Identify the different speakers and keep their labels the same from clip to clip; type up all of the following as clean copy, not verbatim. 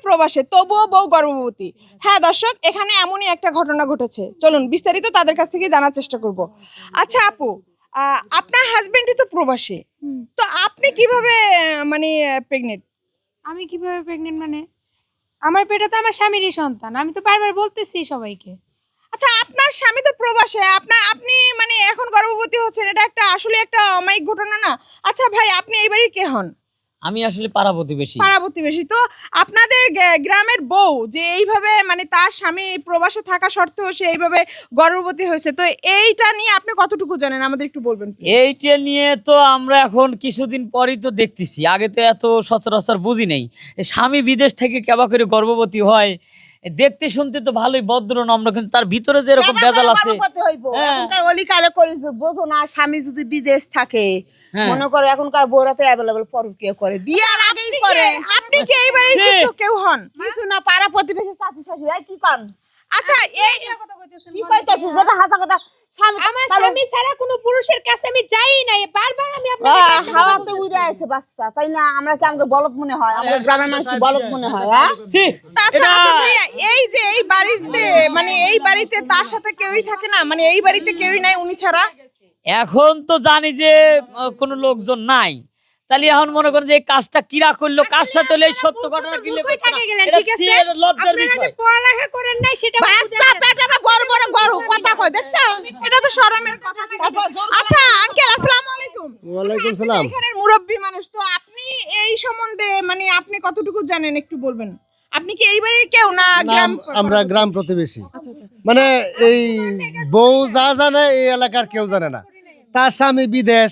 Speaker 1: প্রবাসে তবুও বউ গর্ভবতী। হ্যাঁ দর্শক, এখানে এমনই একটা ঘটনা ঘটেছে, চলুন বিস্তারিত তাদের কাছ থেকে জানার চেষ্টা করব। আচ্ছা আপু, আপনার হাজবেন্ডই তো প্রবাসী, তো আপনি কিভাবে মানে প্রেগনেন্ট?
Speaker 2: আমি কিভাবে প্রেগনেন্ট মানে আমার পেটে তো আমার স্বামীরই সন্তান, আমি তো বারবার বলতেছি সবাইকে।
Speaker 1: আচ্ছা, আপনার স্বামী তো প্রবাসে, আপনি মানে এখন গর্ভবতী হচ্ছেন, এটা একটা আসলে একটা অমায়িক ঘটনা না? আচ্ছা ভাই, আপনি এই বাড়ির কে হন?
Speaker 3: আমি আসলে পাড়া প্রতিবেশী।
Speaker 1: পাড়া প্রতিবেশী। তো আপনাদের গ্রামের বউ যে এইভাবে মানে তার স্বামী প্রবাসে থাকা সত্ত্বেও সে এইভাবে গর্ভবতী হয়েছে, তো এইটা নিয়ে আপনি কতটুকু জানেন আমাদের একটু বলবেন?
Speaker 3: এইটা নিয়ে তো আমরা এখন কিছুদিন পরই তো দেখতেছি, আগে তো এত সচরাচর বুঝি নেই। স্বামী বিদেশ থেকে কেবা করে গর্ভবতী হয়, দেখতে শুনতে তো ভালোই ভদ্র নম্র, কিন্তু তার ভিতরে যে এরকম ভেজাল আছে।
Speaker 4: এখনকার অলিকালে করে বোঝো না, স্বামী যদি বিদেশ থাকে মনে করো এখনকার বউরা তো অ্যাভেলেবল পরকীয়া করে, বিয়ার আগেই করে।
Speaker 1: আপনি কি এই বাড়ির কিছু কেউ হন?
Speaker 4: কিছু না, পাড়া প্রতিবেশী চাচি শাশুড়ি কি কন?
Speaker 1: আচ্ছা এই
Speaker 4: কি কইতাছিস? যেটা হাসা কথা।
Speaker 2: আমার স্বামী ছাড়া কোনো পুরুষের কাছে আমি যাই না, বারবার আমি আপনাকে
Speaker 4: হাওয়াতে উড়ে আছে বাচ্চা, তাই না? আমরা কি আমাদের বলদ মনে হয়? আমাদের গ্রামের মানুষ বলদ মনে হয়? হ্যাঁ
Speaker 1: আচ্ছা আচ্ছা ভাইয়া, এই যে এই বাড়িতে মানে এই বাড়িতে তার সাথে কেউই থাকে না, মানে এই বাড়িতে কেউই নাই উনি ছাড়া?
Speaker 3: এখন তো জানি যে কোনো লোকজন নাই, তাহলে এখন মনে করেন যে এই কাজটা কিরা করলো, কার সাথে হলো, এই সত্য ঘটনা কিলে
Speaker 2: কই থাকে গেলেন? ঠিক আছে,
Speaker 3: লজ্জার
Speaker 2: আপনারা
Speaker 3: বিষয়।
Speaker 2: যে পড়ালেখা করেন নাই সেটা
Speaker 4: বাচ্চা পেটে বড় বড় গরু কথা কয়, দেখছো?
Speaker 1: এটা তো শরমের কথা। আচ্ছা আঙ্কেল, আসসালামু আলাইকুম।
Speaker 5: ওয়ালাইকুম সালাম।
Speaker 1: এখানের মুরব্বী মানুষ, তো আপনি এই সম্বন্ধে মানে আপনি কতটুকু জানেন একটু বলবেন? আপনি কি এই বাড়ির কেউ না গ্রাম?
Speaker 5: আমরা গ্রাম প্রতিবেশী।
Speaker 1: আচ্ছা আচ্ছা।
Speaker 5: মানে এই বউ যা জানে এই এলাকার কেউ জানে না। তার স্বামী বিদেশ,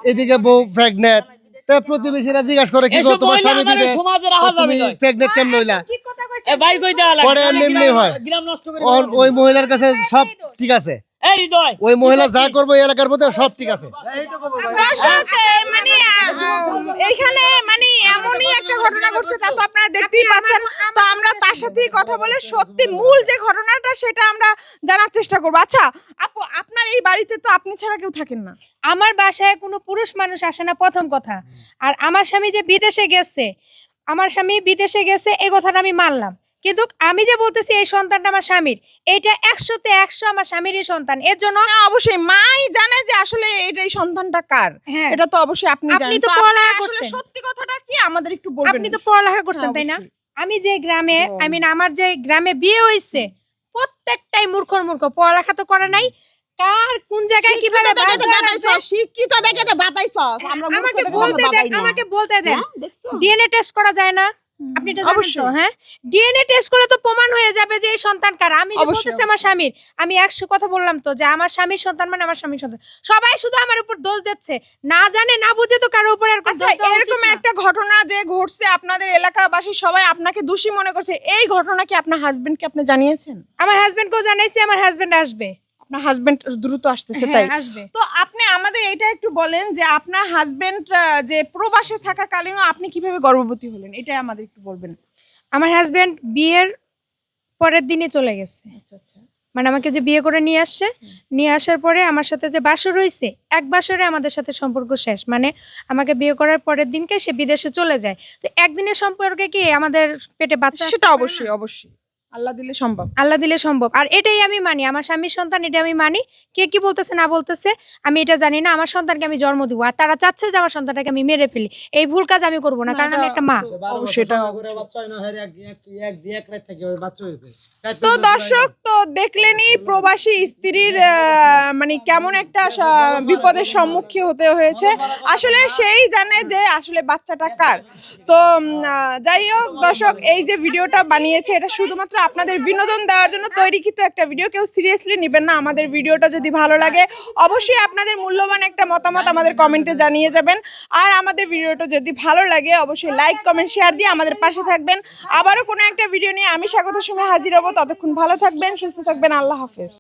Speaker 5: এদিকে বউ প্রেগনেন্ট। তা প্রতিবেশীরা জিজ্ঞাসা করে কি গো,
Speaker 3: এসব
Speaker 5: তোমার
Speaker 3: মহিলা
Speaker 5: স্বামী
Speaker 3: আমাদের
Speaker 5: বিদেশ,
Speaker 3: সমাজে রাখা যাবে
Speaker 5: তুমি
Speaker 3: না।
Speaker 5: প্রেগনেন্ট কেমন হইলা?
Speaker 2: কি কথা কইছে?
Speaker 3: এ ভাই কই দেয়া লাগে,
Speaker 5: পরে এমনি এমনি হয়।
Speaker 3: গ্রাম নষ্ট করে
Speaker 5: ওই মহিলার কাছে সব ঠিক আছে,
Speaker 3: এই হৃদয়,
Speaker 5: ওই মহিলা যা করবো এই এলাকার মধ্যে সব ঠিক আছে।
Speaker 1: দর্শক, মানে এইখানে মানে এমনই একটা ঘটনা ঘটছে, তা তো আপনারা দেখতেই পাচ্ছেন। তো আমরা তার সাথেই কথা বলে সত্যি মূল যে ঘটনাটা সেটা আমরা জানার চেষ্টা করবো। আচ্ছা আপু, আপনার এই বাড়িতে তো আপনি ছাড়া কেউ থাকেন না?
Speaker 2: আমার বাসায় কোনো পুরুষ মানুষ আসে না, প্রথম কথা। আর আমার স্বামী যে বিদেশে গেছে, আমার স্বামী বিদেশে গেছে এই কথাটা আমি মানলাম, কিন্তু আমি যে বলতেছি এই সন্তানটা আমার স্বামীর, এইটা 100তে 100 আমার স্বামীরই সন্তান। এর জন্য
Speaker 1: না, অবশ্যই মাই জানে যে আসলে এই সন্তানটা কার।
Speaker 2: হ্যাঁ।
Speaker 1: এটা তো অবশ্যই আপনি
Speaker 2: আপনি
Speaker 1: জানেন।
Speaker 2: তো
Speaker 1: তো আপনি
Speaker 2: পড়ালেখা
Speaker 1: আসলে
Speaker 2: করছেন।
Speaker 1: সত্যি কথাটা কি আমাদের একটু বলবেন?
Speaker 2: আপনি তো পড়ালেখা করছেন
Speaker 1: হ্যাঁ,
Speaker 2: তাই না?
Speaker 1: অবশ্যই।
Speaker 2: আমি যে গ্রামে আমার যে গ্রামে বিয়ে হইছে প্রত্যেকটাই মূর্খর মূর্খ, পড়ালেখা তো করে নাই। কার কোন জায়গায় কিভাবে
Speaker 4: শিক্ষিত দেখে তো বাতাইছ। আমরা
Speaker 2: আমাকে বলতে দেন, আমাকে বলতে দেন। ডিএনএ টেস্ট করা যায় না? আপনি এটা জানেন তো? হ্যাঁ, ডিএনএ টেস্ট করলে তো প্রমাণ হয়ে যাবে যে এই সন্তান কার। আমি যে বলতেছি আমার স্বামীর, আমি 100 কথা বললাম তো যে আমার স্বামীর সন্তান মানে আমার স্বামীর সন্তান। সবাই শুধু আমার উপর দোষ দিচ্ছে, না জানে না বুঝে তো কারো উপর এরকম
Speaker 1: আচ্ছা,
Speaker 2: দোষ দেওয়া উচিত
Speaker 1: এরকম
Speaker 2: না।
Speaker 1: একটা ঘটনা যে ঘটছে আপনাদের এলাকাবাসী সবাই আপনাকে দোষী মনে করছে, এই ঘটনা কি আপনার হাজবেন্ডকে আপনি জানিয়েছেন?
Speaker 2: আমার হাজবেন্ডকেও জানাইছি, আমার হাজবেন্ড আসবে।
Speaker 1: আপনার হাজবেন্ড দ্রুত আসতেছে
Speaker 2: হ্যাঁ,
Speaker 1: তাই?
Speaker 2: আসবে।
Speaker 1: তো আপনি আমাদের এটা একটু বলেন যে আপনার হাজবেন্ড যে প্রবাসে থাকাকালীন আপনি কিভাবে গর্ভবতী হলেন, এটা আমাদের একটু বলবেন।
Speaker 2: আমার হাজবেন্ড বিয়ের পরের দিনে চলে গেছে।
Speaker 1: আচ্ছা আচ্ছা।
Speaker 2: মানে আমাকে যে বিয়ে করে নিয়ে আসছে, নিয়ে আসার পরে আমার সাথে যে বাসর হয়েছে, এক বাসরে আমাদের সাথে সম্পর্ক শেষ। মানে আমাকে বিয়ে করার পরের দিনকে সে বিদেশে চলে যায়। তো একদিনের সম্পর্কে কি আমাদের পেটে বাচ্চা আসতে
Speaker 1: সেটা
Speaker 2: পারে না?
Speaker 1: অবশ্যই অবশ্যই আল্লাহ দিলে সম্ভব।
Speaker 2: আল্লাহ দিলে সম্ভব। আর এটাই আমি মানি, আমার স্বামীর সন্তান, এটা আমি মানি। কে কি বলতেছে না বলতেছে আমি এটা জানি না। আমার সন্তানকে আমি জন্ম দিব, আর তারা চাচ্ছে যে আমার সন্তানটাকে আমি মেরে ফেলি। এই ভুল কাজ আমি করব না, কারণ আমি একটা মা।
Speaker 1: অবশ্যই এটা তো দর্শক, তো দেখলেনই প্রবাসী স্ত্রীর মানে কেমন একটা বিপদের সম্মুখীন হতে হয়েছে। আসলে সেই জানে যে আসলে বাচ্চাটা কার। তো যাই হোক দর্শক, এই যে ভিডিওটা বানিয়েছে এটা শুধুমাত্র আপনাদের বিনোদন দেওয়ার জন্য তৈরিকৃত একটা ভিডিও, কেউ সিরিয়াসলি নেবেন না। আমাদের ভিডিওটা যদি ভালো লাগে অবশ্যই আপনাদের মূল্যবান একটা মতামত আমাদের কমেন্টে জানিয়ে যাবেন। আর আমাদের ভিডিওটা যদি ভালো লাগে অবশ্যই লাইক কমেন্ট শেয়ার দিয়ে আমাদের পাশে থাকবেন। আবারও কোনো একটা ভিডিও নিয়ে আমি স্বাগত সময় হাজির হব। ততক্ষণ ভালো থাকবেন, সুস্থ থাকবেন। আল্লাহ হাফেজ।